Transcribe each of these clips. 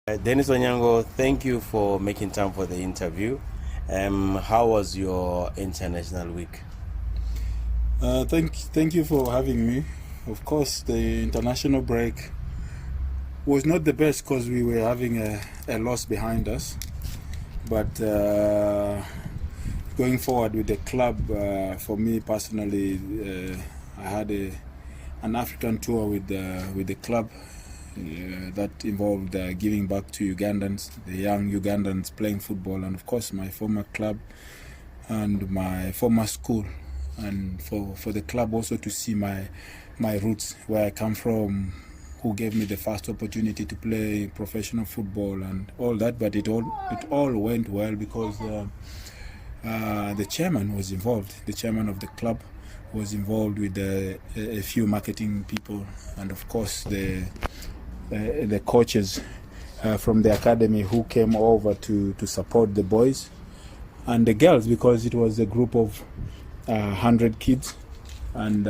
Denis Onyango, thank you for making time for the interview. How was your international week? Thank you for having me. Of course, the international break was not the best because we were having a loss behind us. But going forward with the club, for me personally, I had an African tour with the club. That involved giving back to Ugandans, the young Ugandans playing football, and of course my former club and my former school, and for the club also to see my roots, where I come from, who gave me the first opportunity to play professional football and all that. But it all went well because the chairman was involved. The chairman of the club was involved with a few marketing people, and of course the coaches from the academy who came over to support the boys and the girls, because it was a group of 100 kids and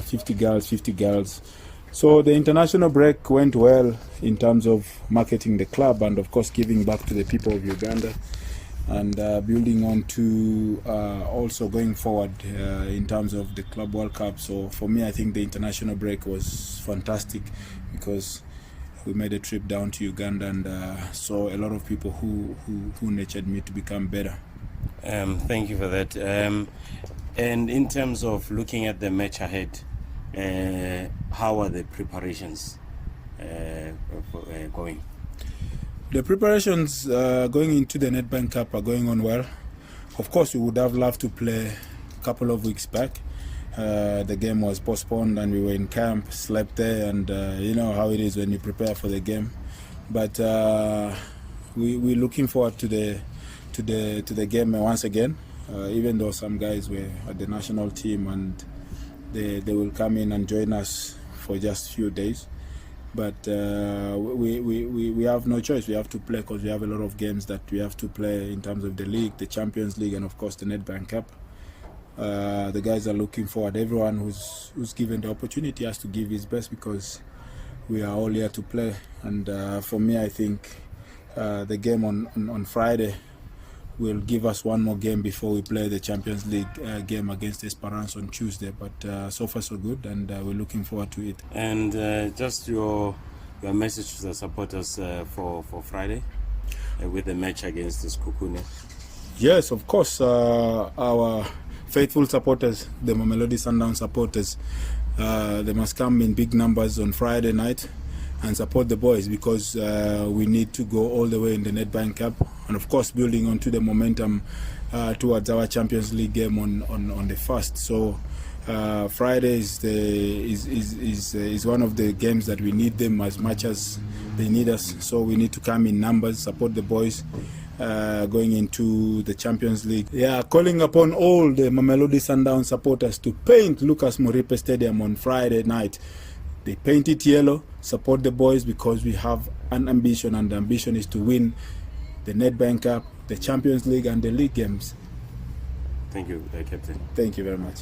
50 girls. So the international break went well in terms of marketing the club and of course giving back to the people of Uganda, and building on to also going forward in terms of the Club World Cup. So for me, I think the international break was fantastic because we made a trip down to Uganda and saw a lot of people who nurtured me to become better. Thank you for that. And in terms of looking at the match ahead, how are the preparations going? The preparations going into the Nedbank Cup are going on well. Of course, we would have loved to play a couple of weeks back. The game was postponed and we were in camp, slept there, and you know how it is when you prepare for the game. But we're looking forward to the game once again. Even though some guys were at the national team and they will come in and join us for just a few days. But we have no choice. We have to play because we have a lot of games that we have to play in terms of the league, the Champions League, and of course the Nedbank Cup. The guys are looking forward. Everyone who's given the opportunity has to give his best because we are all here to play. And for me, I think the game on Friday will give us one more game before we play the Champions League game against Esperance on Tuesday. But so far so good, and we're looking forward to it. And just your message to the supporters for Friday with the match against the Sekhukhune. Yes, of course, our faithful supporters, the Mamelodi Sundowns supporters, they must come in big numbers on Friday night and support the boys because we need to go all the way in the Nedbank Cup, and of course building onto the momentum towards our Champions League game on the 1st. So Friday is one of the games that we need them as much as they need us. So we need to come in numbers, support the boys going into the Champions League. Yeah, calling upon all the Mamelodi Sundowns supporters to paint Lucas Moripe Stadium on Friday night. They paint it yellow, support the boys because we have an ambition, and the ambition is to win the Nedbank Cup, the Champions League and the league games. Thank you, Captain. Thank you very much.